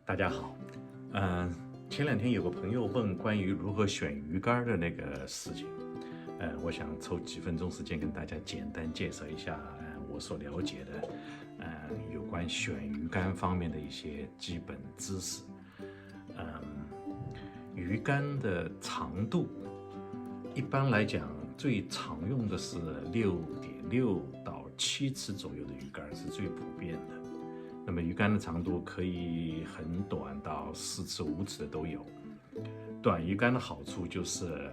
大家好，前两天有个朋友问关于如何选鱼竿的那个事情，我想抽几分钟时间跟大家简单介绍一下，我所了解的，有关选鱼竿方面的一些基本知识。鱼竿的长度，一般来讲最常用的是6.6到7尺左右的鱼竿是最普遍的。那么鱼竿的长度可以很短到4尺、5尺的都有。短鱼竿的好处就是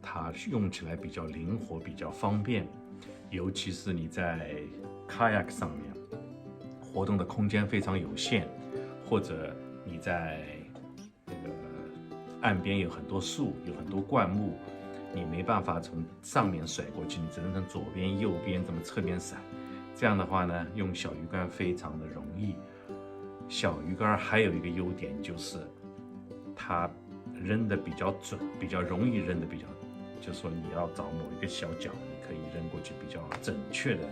它用起来比较灵活、比较方便，尤其是你在 kayak 上面活动的空间非常有限，或者你在那个岸边有很多树、有很多灌木，你没办法从上面甩过去，你只能从左边、右边这么侧边甩。这样的话呢，用小鱼竿非常的容易。小鱼竿还有一个优点就是它扔的比较准，比较容易扔的比较，就是说你要找某一个小角，你可以扔过去比较准确的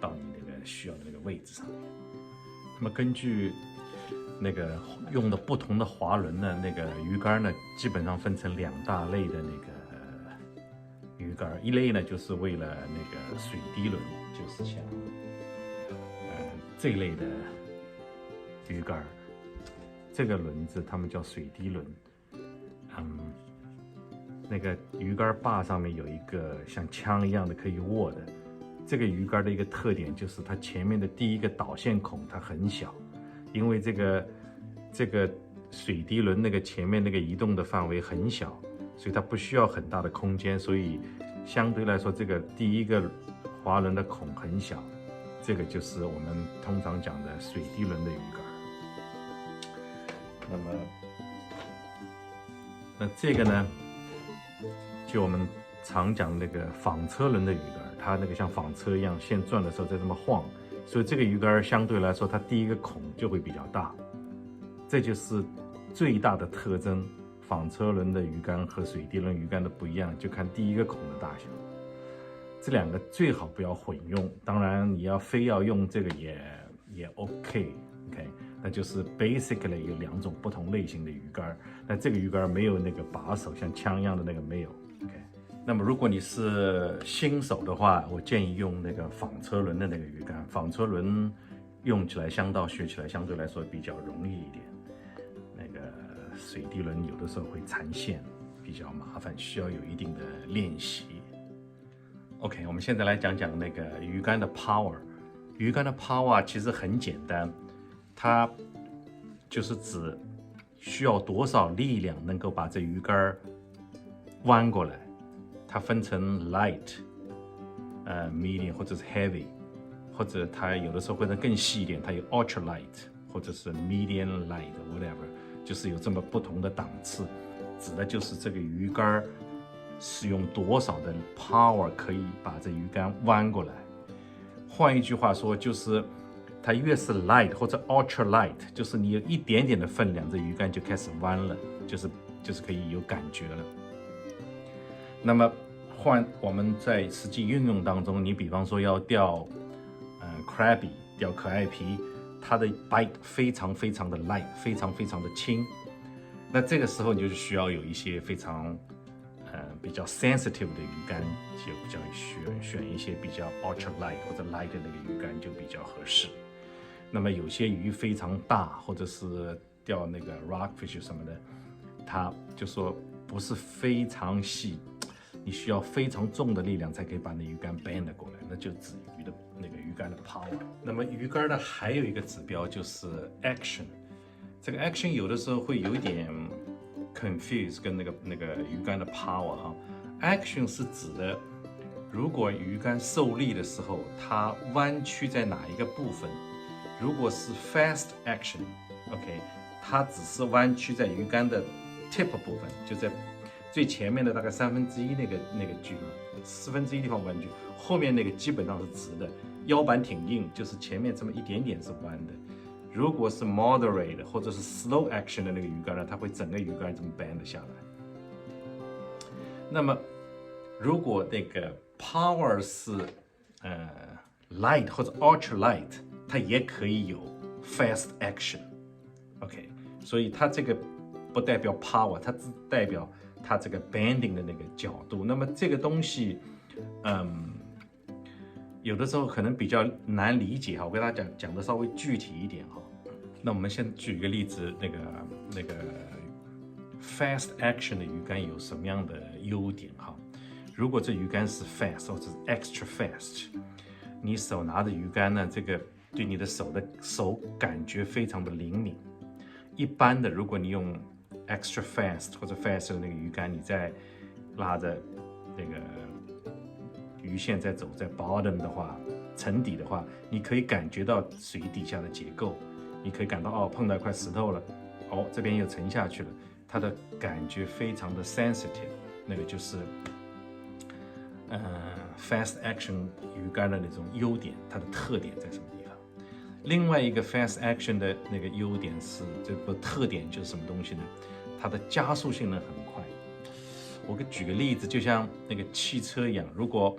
到你那个需要的那个位置上面。那么根据那个用的不同的滑轮呢，那个鱼竿呢，基本上分成2大类的那个鱼竿，一类呢就是为了那个水滴轮，就是像这一类的鱼竿，这个轮子他们叫水滴轮。那个鱼竿把上面有一个像枪一样的可以握的。这个鱼竿的一个特点就是它前面的第一个导线孔它很小，因为这个水滴轮那个前面那个移动的范围很小，所以它不需要很大的空间，所以相对来说这个第一个滑轮的孔很小，这个就是我们通常讲的水滴轮的鱼竿。那这个呢，就我们常讲那个纺车轮的鱼竿，它那个像纺车一样线转的时候在这么晃，所以这个鱼竿相对来说它第一个孔就会比较大，这就是最大的特征。纺车轮的鱼竿和水滴轮鱼竿的不一样，就看第一个孔的大小。这2个最好不要混用，当然你要非要用这个也 OK， 那就是 basically 有2种不同类型的鱼竿。那这个鱼竿没有那个把手，像枪一样的那个没有。那么如果你是新手的话，我建议用那个纺车轮的那个鱼竿。纺车轮用起来学起来相对来说比较容易一点。那个水滴轮有的时候会缠线，比较麻烦，需要有一定的练习。OK， 我们现在来讲讲那个鱼竿的 power。鱼竿的 power 其实很简单，它就是指需要多少力量能够把这鱼竿弯过来。它分成 light、medium 或者是 heavy， 或者它有的时候会更细一点，它有 ultra light 或者是 medium light whatever， 就是有这么不同的档次，指的就是这个鱼竿使用多少的 power 可以把这鱼竿弯过来。换一句话说，就是它越是 light 或者 ultra light， 就是你有一点点的分量，这鱼竿就开始弯了，就是可以有感觉了。那么我们在实际运用当中，你比方说要钓crabby 钓可爱皮，它的 bite 非常非常的 light， 非常非常的轻。那这个时候你就需要有一些非常比较 sensitive 的鱼竿，就比较选一些比较 ultra light 或者 light 的那个鱼竿就比较合适。那么有些鱼非常大，或者是钓那个 rockfish 什么的，它就说不是非常细，你需要非常重的力量才可以把那鱼竿 bend 过来，那就指鱼的那个鱼竿的 power。那么鱼竿呢还有一个指标就是 action， 这个 action 有的时候会有一点 confuse 跟那个鱼竿的 power 哈。action 是指的，如果鱼竿受力的时候，它弯曲在哪一个部分？如果是 fast action，OK，它只是弯曲在鱼竿的 tip 部分，就在最前面的大概1/3那个距离，1/4地方弯曲，后面那个基本上是直的，腰板挺硬，就是前面这么一点点是弯的。如果是 moderate 或者是 slow action 的那个鱼竿呢，它会整个鱼竿这么 bend 下来。那么如果那个 power 是light 或者 ultra light，它也可以有 fast action。OK， 所以它这个不代表 power， 它只代表它这个 bending 的那个角度。那么这个东西，有的时候可能比较难理解哈，我跟大家讲的稍微具体一点哈。那我们先举一个例子，那个 fast action 的鱼竿有什么样的优点哈？如果这鱼竿是 fast 或者是 extra fast， 你手拿着鱼竿呢，这个对你的手感觉非常的灵敏。一般的，如果你用 extra fast 或者 fast 的那个鱼竿，你在拉着那个鱼线在走，在 bottom 的话，沉底的话，你可以感觉到水底下的结构，你可以感到哦，碰到一块石头了，哦，这边又沉下去了，它的感觉非常的 sensitive， 那个就是fast action 鱼竿的那种优点，它的特点在什么地方？另外一个 fast action 的那个优点是，这个特点就是什么东西呢？它的加速性能很快。我给举个例子，就像那个汽车一样，如果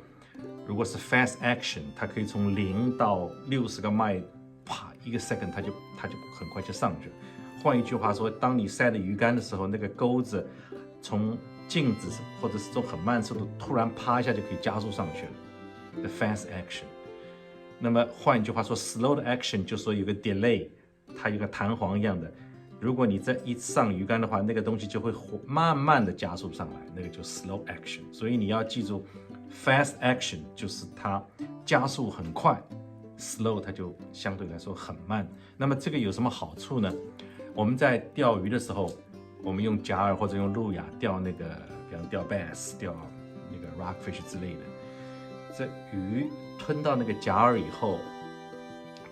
是 fast action， 它可以从0到60个迈，啪1个 second， 它就很快就上去了。换一句话说，当你塞的鱼竿的时候，那个钩子从静止或者是这种很慢速度，突然啪一下就可以加速上去了。The fast action。那么换一句话说 ，slow 的 action 就说有个 delay， 它有个弹簧一样的。如果你这一上鱼竿的话，那个东西就会慢慢的加速上来，那个就 slow action。所以你要记住 ，fast action 就是它加速很快 ，slow 它就相对来说很慢。那么这个有什么好处呢？我们在钓鱼的时候，我们用假饵或者用路亚钓那个，比方钓 bass、钓那个 rockfish 之类的，这鱼吞到那个假饵以后，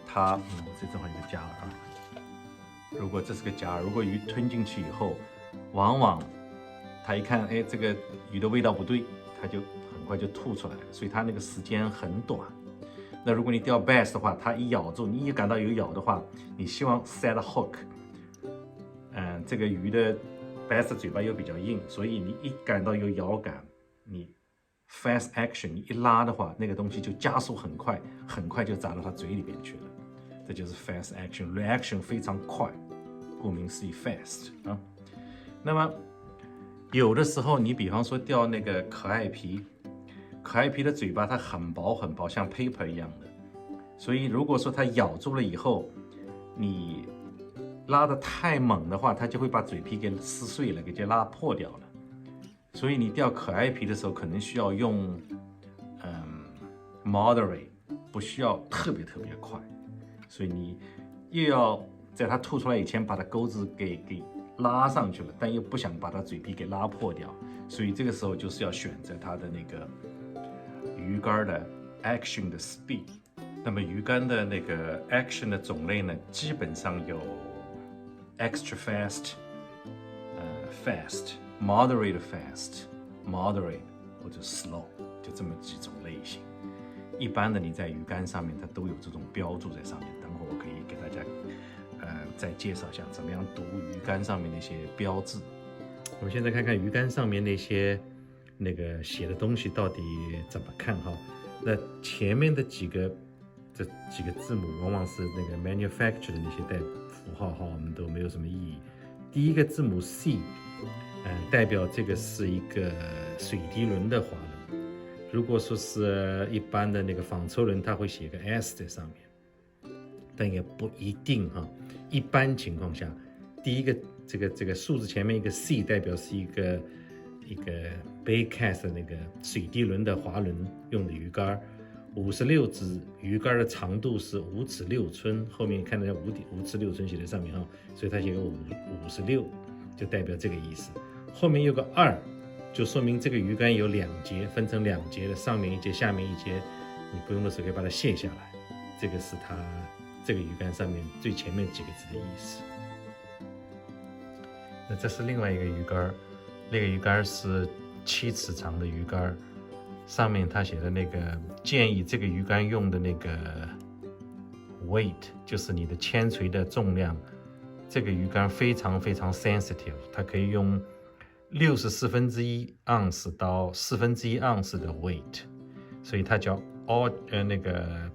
它这正好一个假饵啊。如果这是个假饵，如果鱼吞进去以后，往往它一看，哎，这个鱼的味道不对，它就很快就吐出来了，所以它那个时间很短。那如果你钓 bass 的话，它一咬住，你一感到有咬的话，你希望 set a hook， 这个鱼的 bass 的嘴巴又比较硬，所以你一感到有咬感，你 fast action 你一拉的话，那个东西就加速很快，很快就砸到它嘴里边去了。这就是 fast action， reaction 非常快，顾名思义 fast 啊。那么有的时候你比方说钓那个可爱皮的嘴巴它很薄很薄，像 paper 一样的，所以如果说它咬住了以后，你拉得太猛的话，它就会把嘴皮给撕碎了，给拉破掉了。所以你钓可爱皮的时候，可能需要用moderate， 不需要特别快。所以你又要在它吐出来以前把它钩子给拉上去了，但又不想把它嘴皮给拉破掉，所以这个时候就是要选择它的那个鱼竿的 action 的 speed。那么鱼竿的那个 action 的种类呢，基本上有 extra fast、fast、moderate fast、moderate 或者 slow， 就这么几种类型。一般的你在鱼竿上面它都有这种标注在上面，等会我可以给大家再介绍一下怎么样读鱼竿上面那些标志。我们现在看看鱼竿上面那些那个写的东西到底怎么看哈。那前面的这几个字母往往是那个 manufacturer 的那些符号哈，我们都没有什么意义。第一个字母 C，代表这个是一个水滴轮的滑轮。如果说是一般的那个纺车轮，它会写个 S 在上面，但也不一定哈。一般情况下，第一个这个数字前面一个 C 代表是一个 baitcast 的那个水滴轮的滑轮用的鱼竿，56支鱼竿的长度是5尺6寸，后面看到5尺6寸写在上面哈，所以它写个56，就代表这个意思。后面有个2。就说明这个鱼竿有2节，分成2节的，上面一节，下面一节，你不用的时候可以把它卸下来。这个是它这个鱼竿上面最前面几个字的意思。那这是另外一个鱼竿，那个鱼竿是7尺长的鱼竿，上面它写的那个建议这个鱼竿用的那个 weight， 就是你的铅锤的重量。这个鱼竿非常 sensitive， 它可以用64分之1盎司到1/4盎司的 weight， 所以它叫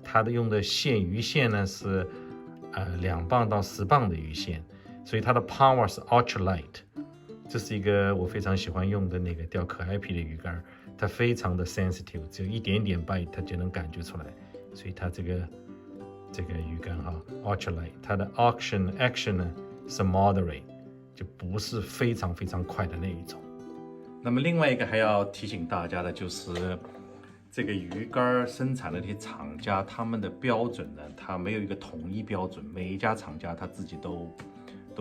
它的用的鱼线呢是2磅到10磅的鱼线，所以它的 power 是 ultralight。这是一个我非常喜欢用的那个钓可爱皮的鱼竿，它非常的 sensitive， 只有一点点 bite 它就能感觉出来，所以它这个鱼竿哈 ultralight， 它的 action 呢是 moderate， 就不是非常非常快的那一种。那么另外一个还要提醒大家的就是，这个鱼竿生产的这些厂家，他们的标准呢，它没有一个统一标准，每一家厂家他自己都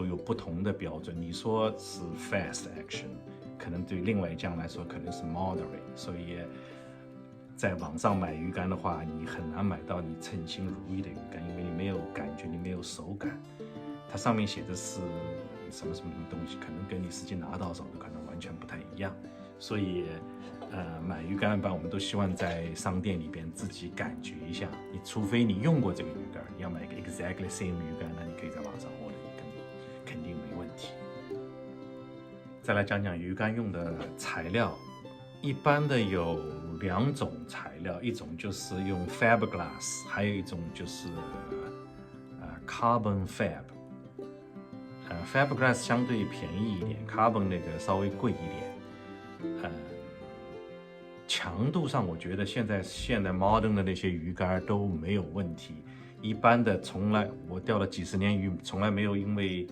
有不同的标准。你说是 fast action， 可能对另外一家来说可能是 moderate， 所以在网上买鱼竿的话，你很难买到你称心如意的鱼竿，因为你没有感觉，你没有手感，它上面写的是什么东西，可能跟你实际拿到手的可能完全不太一样。所以买鱼竿一般我们都希望在商店里边自己感觉一下，你除非你用过这个鱼竿，你要买个 exactly same 鱼竿，那你可以在网上order，肯定没问题。再来讲讲鱼竿用的材料，一般的有2种材料，一种就是用 fiberglass， 还有一种就是carbon fab。fiberglass 相对便宜一点 ，carbon 那个稍微贵一点。强度上我觉得现在 modern 的那些鱼竿都没有问题。一般的我钓了几十年鱼，从来没有因为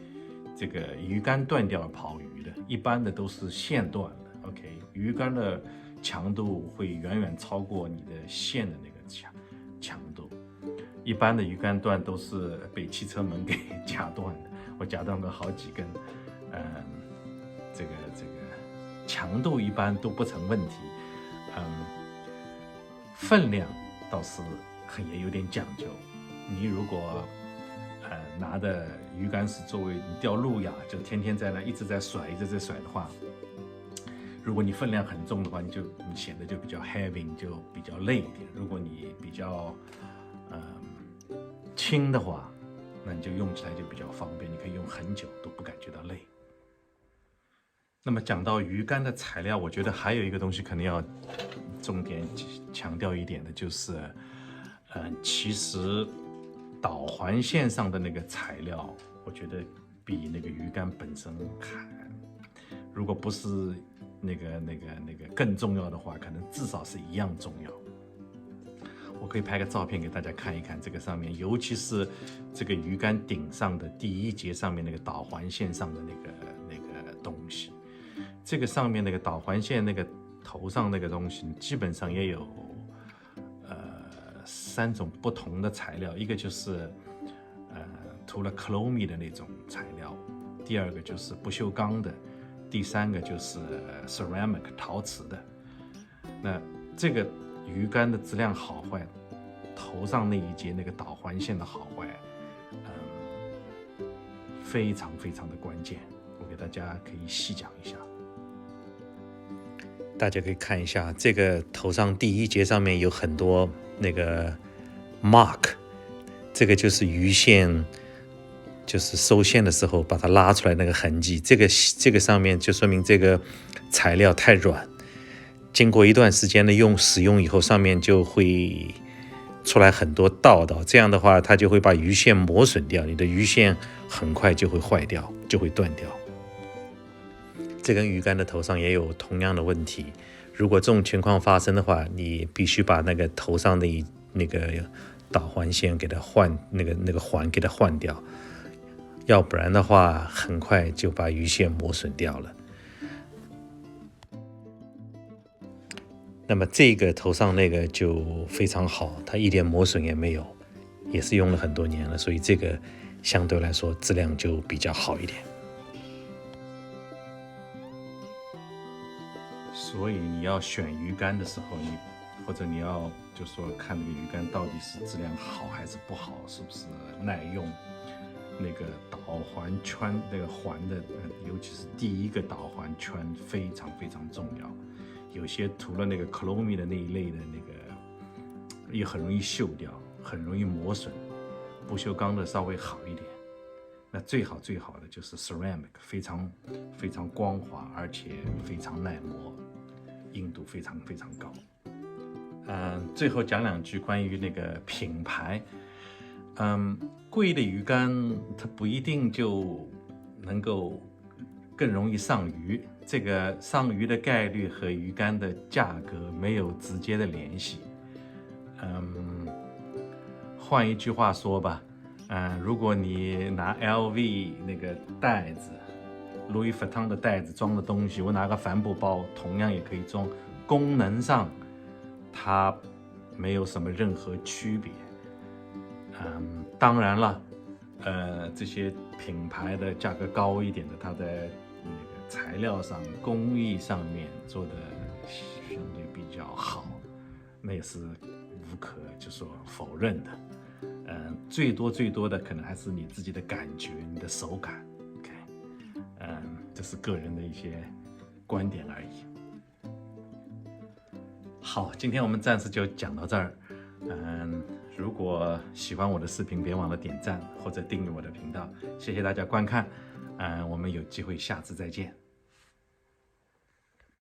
这个鱼竿断掉而跑鱼的，一般的都是线断的。OK， 鱼竿的强度会远远超过你的线的那个强度。一般的鱼竿断都是被汽车门给夹断的，我夹断过好几根。这个强度一般都不成问题。分量倒是也有点讲究。你如果拿的鱼竿是作为你钓路亚，就天天在那一直在甩的话，如果你分量很重的话，你显得就比较 heavy， 你就比较累一点。如果你比较轻的话，那你就用起来就比较方便，你可以用很久都不感觉到累。那么讲到鱼竿的材料，我觉得还有一个东西可能要重点强调一点的，就是其实导环线上的那个材料，我觉得比那个鱼竿本身如果不是那个更重要的话，可能至少是一样重要。我可以拍个照片给大家看一看，这个上面，尤其是这个鱼竿顶上的第1节上面那个导环线上的那个东西，这个上面那个导环线那个头上那个东西，基本上也有3种不同的材料，一个就是涂了 chlomi 的那种材料，第2个就是不锈钢的，第3个就是 ceramic 陶瓷的。那这个鱼竿的质量好坏，头上那一节那个导环线的好坏，非常非常的关键。我给大家可以细讲一下。大家可以看一下，这个头上第1节上面有很多那个 mark， 这个就是鱼线，就是收线的时候把它拉出来那个痕迹。这个上面就说明这个材料太软，经过一段时间的使用以后，上面就会出来很多道道，这样的话它就会把鱼线磨损掉，你的鱼线很快就会坏掉，就会断掉。这根鱼竿的头上也有同样的问题，如果这种情况发生的话，你必须把那个头上的那个导环线给它换，那个环给它换掉，要不然的话很快就把鱼线磨损掉了。那么这个头上那个就非常好，它一点磨损也没有，也是用了很多年了，所以这个相对来说质量就比较好一点。所以你要选鱼竿的时候，或者你要就说看那个鱼竿到底是质量好还是不好，是不是耐用，那个导环圈那个环的，尤其是第1个导环圈非常非常重要。有些涂了那个 chlomi 的那一类的那个也很容易锈掉，很容易磨损，不锈钢的稍微好一点。那最好的就是 ceramic， 非常非常光滑，而且非常耐磨，硬度非常非常高。最后讲2句关于那个品牌。贵的鱼竿它不一定就能够更容易上鱼。这个上鱼的概率和鱼竿的价格没有直接的联系。换一句话说吧，如果你拿 LV 那个袋子，Louis Vuitton 的袋子装的东西，我拿个帆布包同样也可以装，功能上它没有什么任何区别。当然了，这些品牌的价格高一点的，它在那个材料上、工艺上面做的相对比较好，那也是无可就说否认的。最多的可能还是你自己的感觉、你的手感。OK，这是个人的一些观点而已。好，今天我们暂时就讲到这儿。如果喜欢我的视频，别忘了点赞或者订阅我的频道。谢谢大家观看，我们有机会下次再见。